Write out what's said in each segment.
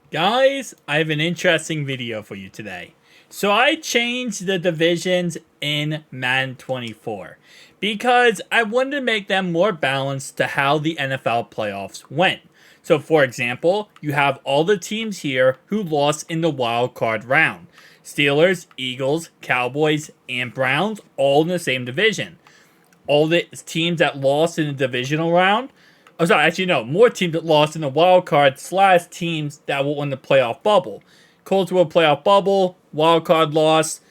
Guys, I have an interesting video for you today. So I changed the divisions in Madden 24 because I wanted to make them more balanced to how the NFL playoffs went. So for example, you have all the teams here who lost in the wild card round. Steelers, Eagles, Cowboys, and Browns all in the same division. All the teams that lost in the divisional round. Oh, sorry, actually, no. More teams that lost in the wild card slash teams that will win the playoff bubble. Colts will playoff bubble, wild card loss,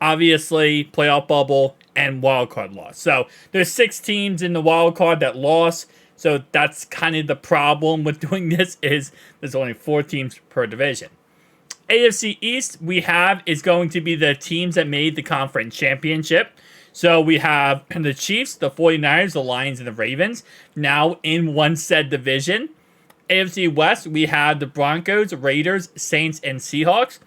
obviously playoff bubble, and wild card loss. So there's 6 teams in the wild card that lost. So that's kind of the problem with doing this is there's only 4 teams per division. AFC East we have is going to be the teams that made the conference championship. So we have the Chiefs, the 49ers, the Lions, and the Ravens now in one said division. AFC West, we have the Broncos, Raiders, Saints, and Seahawks.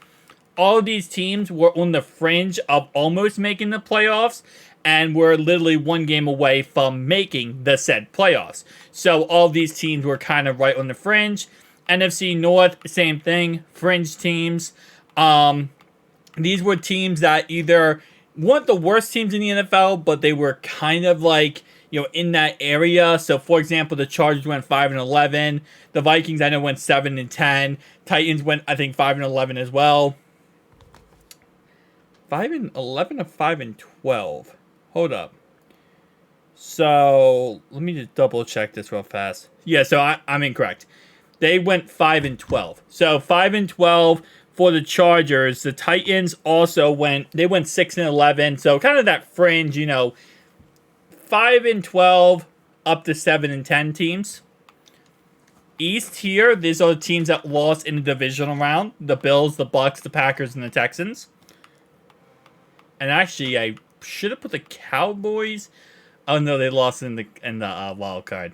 All of these teams were on the fringe of almost making the playoffs and were literally one game away from making the said playoffs. So all of these teams were kind of right on the fringe. NFC North, same thing, fringe teams. These were teams that either weren't the worst teams in the NFL, but they were kind of like, in that area. So, for example, the Chargers went 5-11. The Vikings, I know, went 7-10. Titans went, I think, 5-11 as well. 5-11 or 5-12? Hold up. So, let me just double check this real fast. Yeah, so I'm incorrect. They went 5-12. So, 5-12 for the Chargers. The Titans also went 6-11. So kind of that fringe, 5-12 up to 7-10 teams. East here, these are the teams that lost in the divisional round. The Bills, the Bucks, the Packers, and the Texans. And actually, I should have put the Cowboys. Oh no, they lost in the wild card.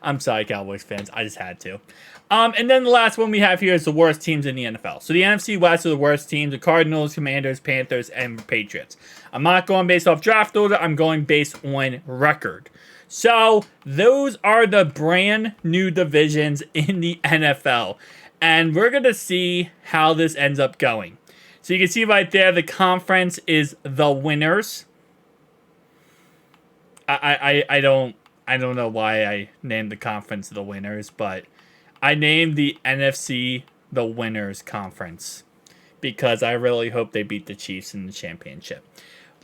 I'm sorry, Cowboys fans. I just had to. And then the last one we have here is the worst teams in the NFL. So the NFC West are the worst teams: the Cardinals, Commanders, Panthers, and Patriots. I'm not going based off draft order. I'm going based on record. So those are the brand new divisions in the NFL. And we're going to see how this ends up going. So you can see right there, the conference is the winners. I don't know why I named the conference the winners, but I named the NFC the winners conference because I really hope they beat the Chiefs in the championship.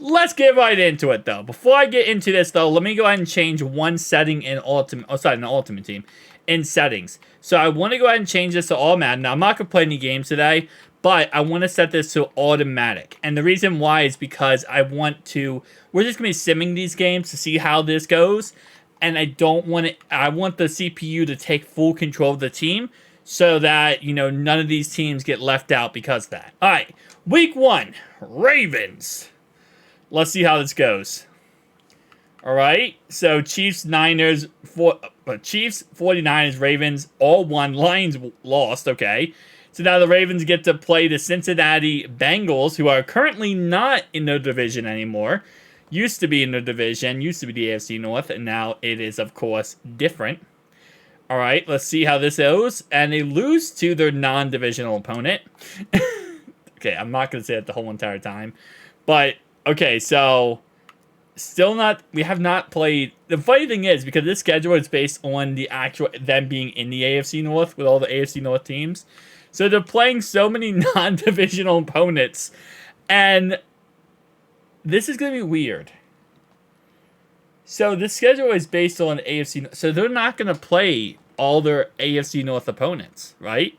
Let's get right into it, though. Before I get into this, though, let me go ahead and change one setting in Ultimate. Oh, sorry, not Ultimate Team. In settings. So I want to go ahead and change this to all Madden. Now, I'm not going to play any games today, but I want to set this to automatic. And the reason why is because I want to... We're just going to be simming these games to see how this goes. And I don't want it... I want the CPU to take full control of the team so that, none of these teams get left out because of that. All right. Week 1. Ravens. Let's see how this goes. All right. So Chiefs, 49ers, Ravens all won. Lions lost. Okay. So now the Ravens get to play the Cincinnati Bengals, who are currently not in their division anymore. Used to be in their division, used to be the AFC North, and now it is, of course, different. All right, let's see how this goes. And they lose to their non-divisional opponent. Okay, I'm not going to say that the whole entire time. But, okay, so still not, we have not played. The funny thing is, because this schedule is based on the actual, them being in the AFC North with all the AFC North teams. So they're playing so many non-divisional opponents. And this is going to be weird. So the schedule is based on AFC. So they're not going to play all their AFC North opponents, right?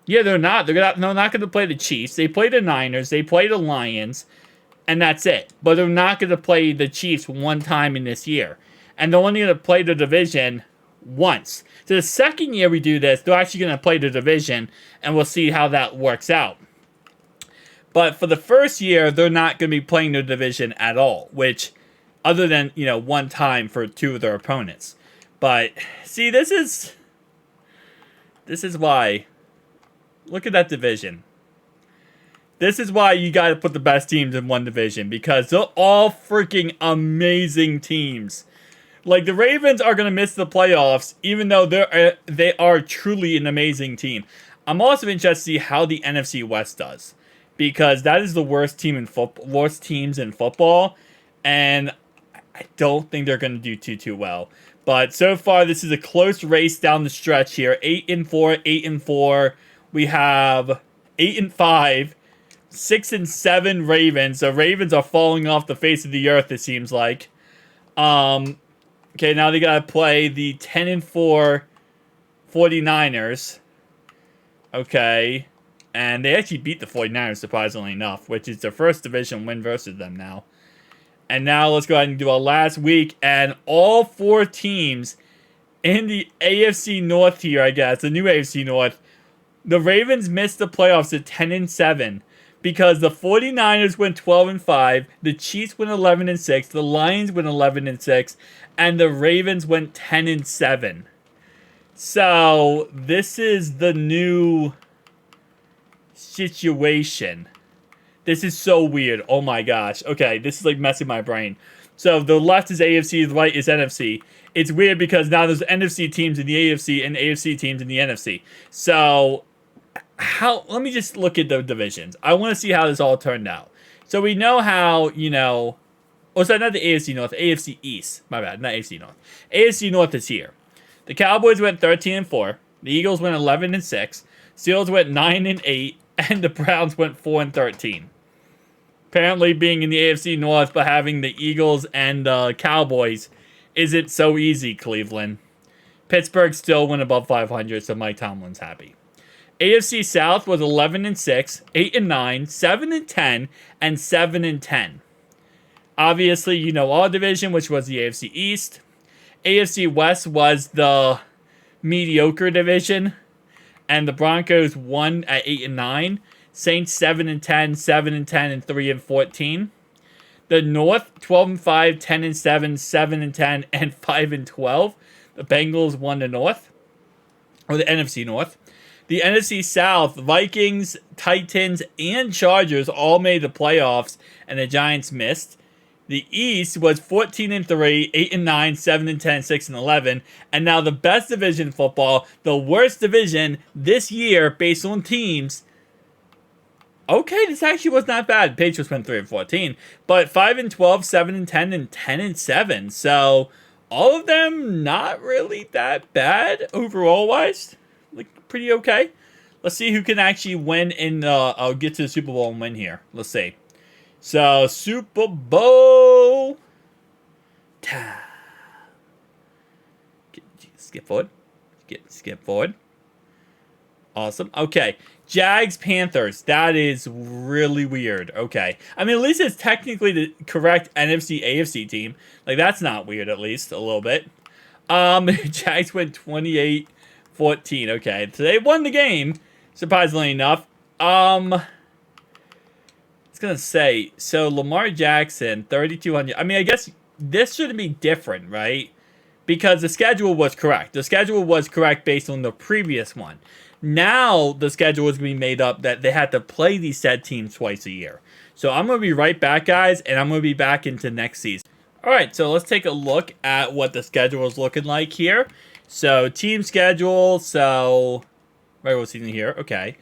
Yeah, they're not. They're not going to play the Chiefs. They play the Niners. They play the Lions. And that's it. But they're not going to play the Chiefs one time in this year. And they're only going to play the division once. So the second year we do this, they're actually going to play the division. And we'll see how that works out. But for the first year, they're not going to be playing the division at all. Which, other than, one time for 2 of their opponents. But, see, this is why. Look at that division. This is why you got to put the best teams in one division. Because they're all freaking amazing teams. Like, the Ravens are going to miss the playoffs, even though they are truly an amazing team. I'm also interested to see how the NFC West does, because that is the worst teams in football, and I don't think they're going to do too well. But so far, this is a close race down the stretch here. 8-4, 8-4. We have 8-5, 6-7 Ravens. So Ravens are falling off the face of the earth, it seems like. Okay, now they gotta play the 10-4 49ers. Okay. And they actually beat the 49ers, surprisingly enough, which is their first division win versus them now. And now let's go ahead and do our last week. And all 4 teams in the AFC North here, I guess, the new AFC North, the Ravens missed the playoffs at 10-7 because the 49ers went 12-5, the Chiefs went 11-6, the Lions went 11-6, and the Ravens went 10-7. So this is the new situation. This is so weird. Oh my gosh. Okay, this is like messing my brain. So the left is AFC, the right is NFC. It's weird because now there's NFC teams in the AFC and AFC teams in the NFC. So let me just look at the divisions. I want to see how this all turned out. So we know how, oh, sorry, not the AFC North, AFC East. My bad, not AFC North. AFC North is here. The Cowboys went 13-4. The Eagles went 11-6. Steelers went 9-8, and the Browns went 4-13. Apparently, being in the AFC North but having the Eagles and the Cowboys isn't so easy, Cleveland. Pittsburgh still went above 500, so Mike Tomlin's happy. AFC South was 11-6, 8-9, 7-10, and 7-10. Obviously, you know our division, which was the AFC East. AFC West was the mediocre division, and the Broncos won at 8-9. Saints 7-10, 7-10, and 3-14. The North 12-5, 10-7, 7-10, and 5-12. The Bengals won the North, or the NFC North. The NFC South, Vikings, Titans, and Chargers all made the playoffs, and the Giants missed. The East was 14-3, 8-9, 7-10, 6-11, and now the best division in football, the worst division this year based on teams. Okay, this actually was not bad. Patriots went 3-14, but 5-12, 7-10, and 10-7. So all of them not really that bad overall wise. Like pretty okay. Let's see who can actually win in. I'll get to the Super Bowl and win here. Let's see. So Super Bowl time. Skip forward. Skip forward. Awesome. Okay. Jags, Panthers. That is really weird. Okay. I mean, at least it's technically the correct NFC, AFC team. Like, that's not weird, at least, a little bit. Jags went 28-14. Okay. So they won the game, surprisingly enough. I was going to say, so Lamar Jackson, 3,200. I mean, I guess this shouldn't be different, right? Because the schedule was correct. The schedule was correct based on the previous one. Now, the schedule is going to be made up that they had to play these said teams twice a year. So, I'm going to be right back, guys, and I'm going to be back into next season. Alright, so let's take a look at what the schedule is looking like here. So, team schedule, so, regular season here, okay.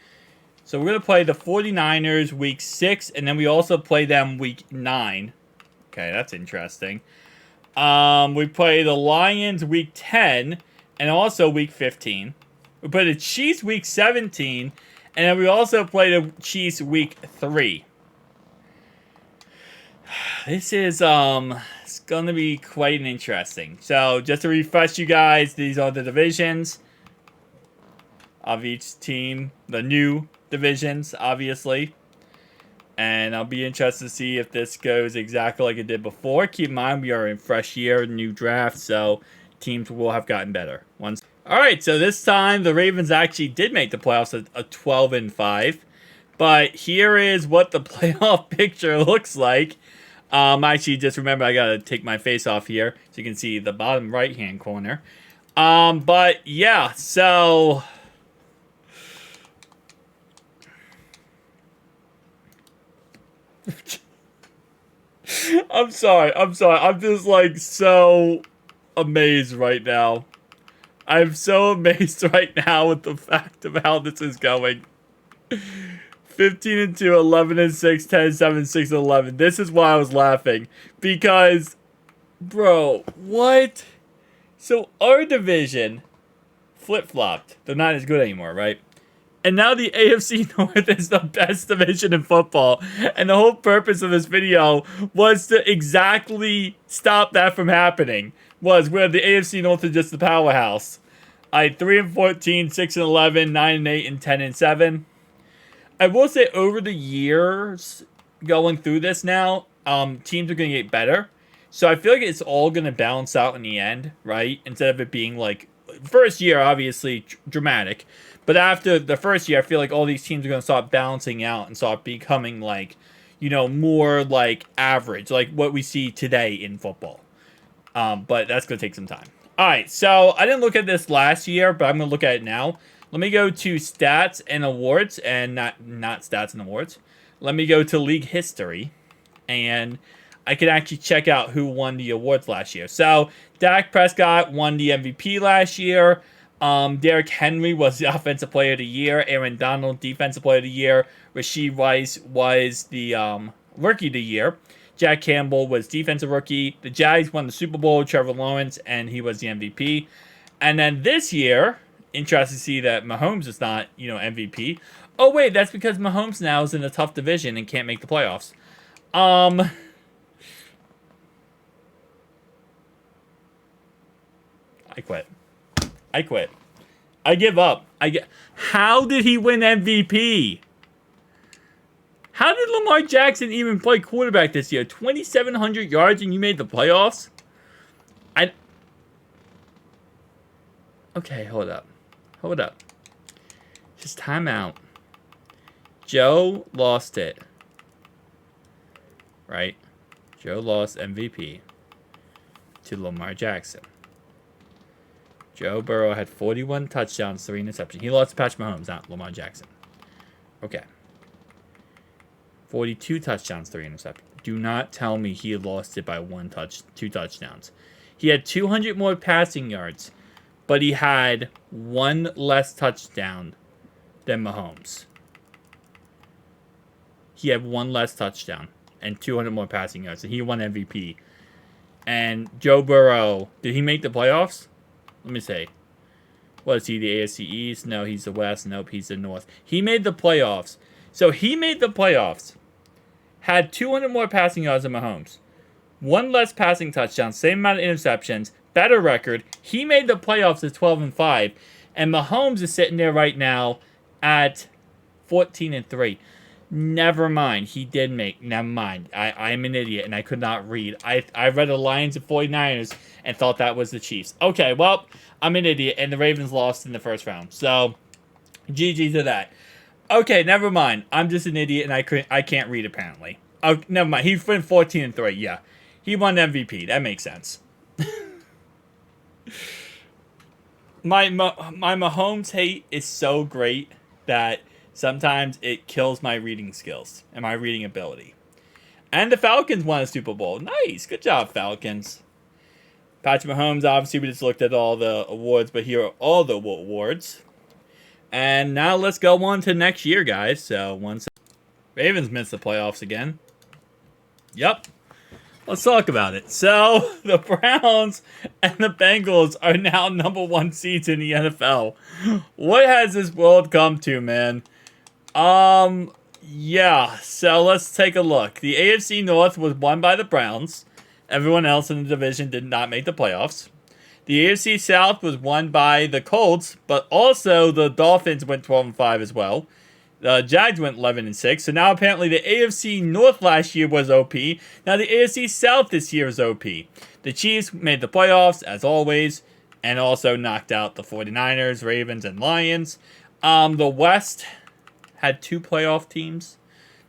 So, we're going to play the 49ers week 6, and then we also play them week 9. Okay, that's interesting. We play the Lions week 10, and also week 15. We play the Chiefs week 17, and then we also play the Chiefs week 3. This is it's going to be quite interesting. So, just to refresh you guys, these are the divisions of each team, the new divisions, obviously. And I'll be interested to see if this goes exactly like it did before. Keep in mind, we are in fresh year, new draft, so teams will have gotten better. Alright, so this time the Ravens actually did make the playoffs at 12-5. But here is what the playoff picture looks like. Actually, just remember, I gotta take my face off here so you can see the bottom right-hand corner. But yeah, so I'm sorry. I'm just like so amazed right now. I'm so amazed right now with the fact of how this is going. 15-2, 11-6, 10-7, 6-11. This is why I was laughing. Because, bro, what? So our division flip-flopped. They're not as good anymore, right? And now the AFC North is the best division in football. And the whole purpose of this video was to exactly stop that from happening. Was where the AFC North is just the powerhouse. 3-14, 6-11, 9-8, and 10-7. I will say over the years going through this now, teams are going to get better. So I feel like it's all going to balance out in the end, right? Instead of it being like, first year, obviously, dramatic. But after the first year, I feel like all these teams are going to start balancing out and start becoming like, you know, more like average, like what we see today in football. But that's going to take some time. All right, so I didn't look at this last year, but I'm going to look at it now. Let me go to stats and awards, and not stats and awards. Let me go to league history, and I can actually check out who won the awards last year. So Dak Prescott won the MVP last year. Derrick Henry was the Offensive Player of the Year. Aaron Donald, Defensive Player of the Year. Rashee Rice was the Rookie of the Year. Jack Campbell was Defensive Rookie. The Jags won the Super Bowl. Trevor Lawrence, and he was the MVP. And then this year, interesting to see that Mahomes is not, you know, MVP. Oh, wait, that's because Mahomes now is in a tough division and can't make the playoffs. I quit. I give up. How did he win MVP? How did Lamar Jackson even play quarterback this year? 2,700 yards and you made the playoffs? Okay, hold up. Just time out. Joe lost it. Right? Joe lost MVP to Lamar Jackson. Joe Burrow had 41 touchdowns, 3 interceptions. He lost to Patrick Mahomes, not Lamar Jackson. Okay. 42 touchdowns, 3 interceptions. Do not tell me he lost it by 2 touchdowns. He had 200 more passing yards, but he had 1 less touchdown than Mahomes. He had 1 less touchdown and 200 more passing yards, and he won MVP. And Joe Burrow, did he make the playoffs? Let me see. What is he, the AFC East? No, he's the West. Nope, he's the North. He made the playoffs. So he made the playoffs. Had 200 more passing yards than Mahomes. 1 less passing touchdown. Same amount of interceptions. Better record. He made the playoffs at 12-5. And Mahomes is sitting there right now at 14-3. Never mind. He did make. Never mind. I'm an idiot and I could not read. I read the Lions and 49ers and thought that was the Chiefs. Okay, well, I'm an idiot and the Ravens lost in the first round. So, GG to that. Okay, never mind. I'm just an idiot and I can't read apparently. Oh, never mind. He went 14-3. Yeah, he won MVP. That makes sense. My Mahomes hate is so great that sometimes it kills my reading skills and my reading ability. And the Falcons won a Super Bowl. Nice. Good job, Falcons. Patrick Mahomes, obviously, we just looked at all the awards, but here are all the awards. And now let's go on to next year, guys. So, Ravens missed the playoffs again. Yep. Let's talk about it. So, the Browns and the Bengals are now number 1 seeds in the NFL. What has this world come to, man? Yeah. So, let's take a look. The AFC North was won by the Browns. Everyone else in the division did not make the playoffs. The AFC South was won by the Colts, but also the Dolphins went 12-5 as well. The Jags went 11-6. So now apparently the AFC North last year was OP. Now the AFC South this year is OP. The Chiefs made the playoffs, as always, and also knocked out the 49ers, Ravens, and Lions. The West had 2 playoff teams.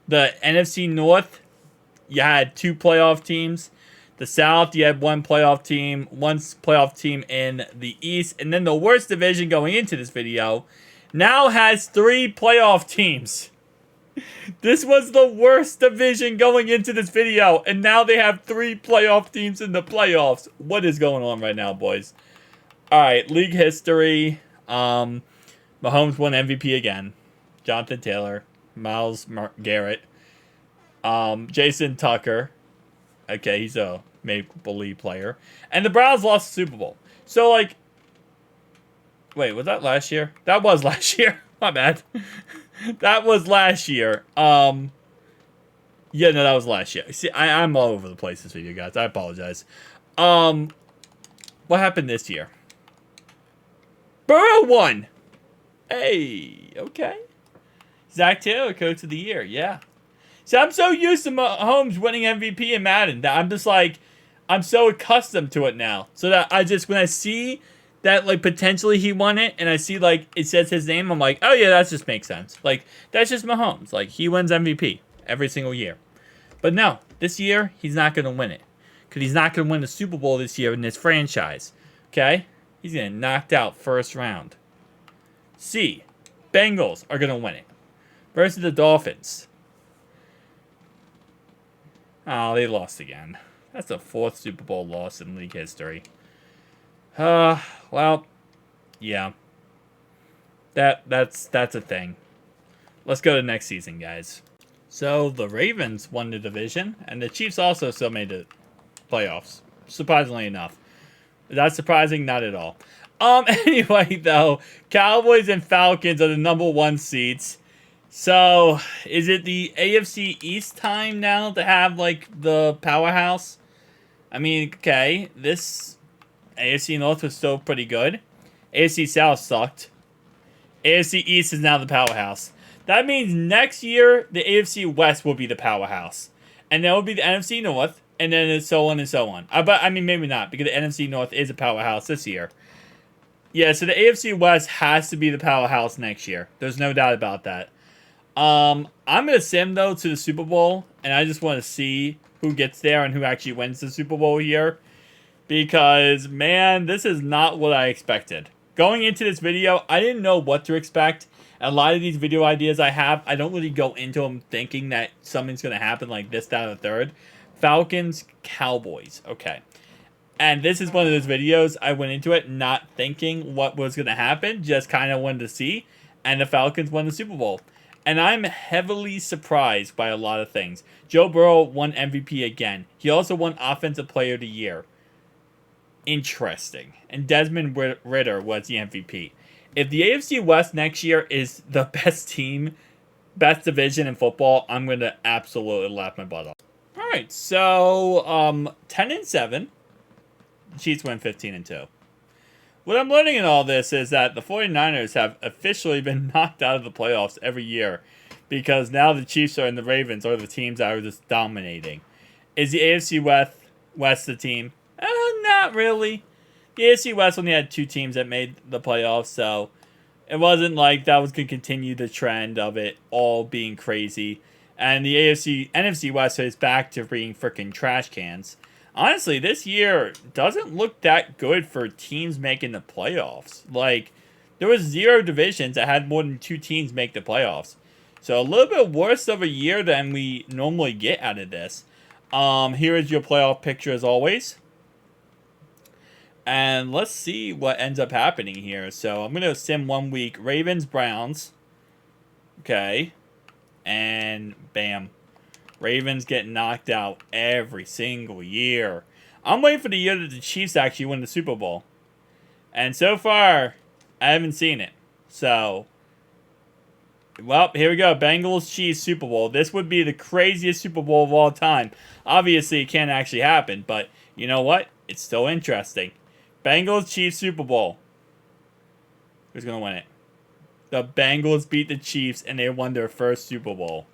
The NFC North, you had 2 playoff teams. The South, you had 1 playoff team, 1 playoff team in the East. And then the worst division going into this video now has 3 playoff teams. This was the worst division going into this video, and now they have 3 playoff teams in the playoffs. What is going on right now, boys? All right, league history. Mahomes won MVP again. Jonathan Taylor, Garrett, Jason Tucker. Okay, he's a make-believe player. And the Browns lost the Super Bowl. So, like, wait, was that last year? That was last year. My bad. That was last year. Yeah, no, that was last year. See, I'm all over the place this video, guys. I apologize. What happened this year? Burrow won. Hey, okay. Zach Taylor, Coach of the Year. Yeah. See, I'm so used to Mahomes winning MVP in Madden that I'm just like, I'm so accustomed to it now. So that I just, when I see that, like, potentially he won it, and I see, like, it says his name, I'm like, oh, yeah, that just makes sense. Like, that's just Mahomes. Like, he wins MVP every single year. But no, this year, he's not going to win it. Because he's not going to win the Super Bowl this year in this franchise. Okay? He's going to knocked out first round. C, Bengals are going to win it. Versus the Dolphins. Oh, they lost again. That's the 4th Super Bowl loss in league history. Well, yeah. That's a thing. Let's go to next season, guys. So, the Ravens won the division, and the Chiefs also still made the playoffs. Surprisingly enough. Is that surprising? Not at all. Anyway, though, Cowboys and Falcons are the #1 seeds. So, is it the AFC East time now to have, like, the powerhouse? I mean, okay, this AFC North was still pretty good. AFC South sucked. AFC East is now the powerhouse. That means next year, the AFC West will be the powerhouse. And then will be the NFC North, and then so on and so on. But, I mean, maybe not, because the NFC North is a powerhouse this year. Yeah, so the AFC West has to be the powerhouse next year. There's no doubt about that. I'm going to sim, though, to the Super Bowl, and I just want to see who gets there and who actually wins the Super Bowl here. Because, man, this is not what I expected. Going into this video, I didn't know what to expect. A lot of these video ideas I have, I don't really go into them thinking that something's going to happen like this, that, or the third. Falcons, Cowboys. Okay. And this is one of those videos I went into it not thinking what was going to happen, just kind of wanted to see. And the Falcons won the Super Bowl. And I'm heavily surprised by a lot of things. Joe Burrow won MVP again. He also won Offensive Player of the Year. Interesting. And Desmond Ridder was the MVP. If the AFC West next year is the best team, best division in football, I'm going to absolutely laugh my butt off. All right, so 10-7. Chiefs win 15-2. What I'm learning in all this is that the 49ers have officially been knocked out of the playoffs every year because now the Chiefs and the Ravens are the teams that are just dominating. Is the AFC West the team? Not really. The AFC West only had 2 teams that made the playoffs, so it wasn't like that was going to continue the trend of it all being crazy. And the NFC West is back to being freaking trash cans. Honestly, this year doesn't look that good for teams making the playoffs. Like, there was 0 divisions that had more than 2 teams make the playoffs. So, a little bit worse of a year than we normally get out of this. Here is your playoff picture as always. And let's see what ends up happening here. So, I'm going to sim 1 week. Ravens, Browns. Okay. And bam. Ravens get knocked out every single year. I'm waiting for the year that the Chiefs actually win the Super Bowl. And so far, I haven't seen it. So, well, here we go. Bengals, Chiefs, Super Bowl. This would be the craziest Super Bowl of all time. Obviously, it can't actually happen. But, you know what? It's still interesting. Bengals, Chiefs, Super Bowl. Who's going to win it? The Bengals beat the Chiefs, and they won their first Super Bowl.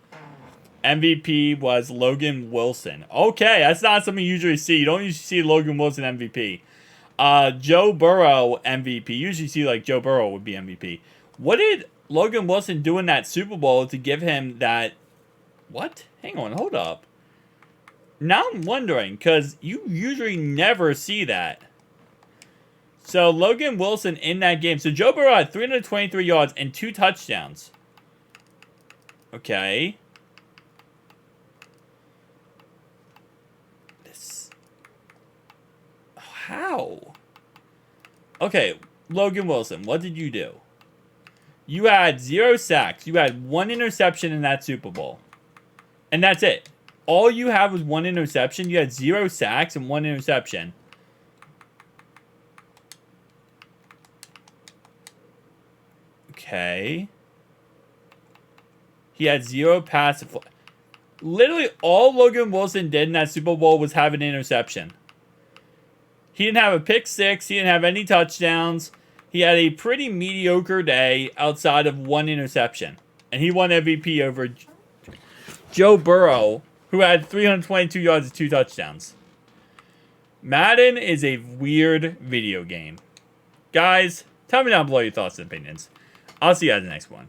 MVP was Logan Wilson. Okay, that's not something you usually see. You don't usually see Logan Wilson MVP. Joe Burrow MVP. You usually see like Joe Burrow would be MVP. What did Logan Wilson do in that Super Bowl to give him that? What? Hang on, hold up. Now I'm wondering, because you usually never see that. So Logan Wilson in that game. So Joe Burrow had 323 yards and 2 touchdowns. Okay. How? Okay, Logan Wilson, what did you do? You had 0 sacks. You had 1 interception in that Super Bowl. And that's it. All you had was 1 interception. You had 0 sacks and 1 interception. Okay. He had 0 pass. Literally all Logan Wilson did in that Super Bowl was have an interception. He didn't have a pick six. He didn't have any touchdowns. He had a pretty mediocre day outside of 1 interception. And he won MVP over Joe Burrow, who had 322 yards and 2 touchdowns. Madden is a weird video game. Guys, tell me down below your thoughts and opinions. I'll see you guys in the next one.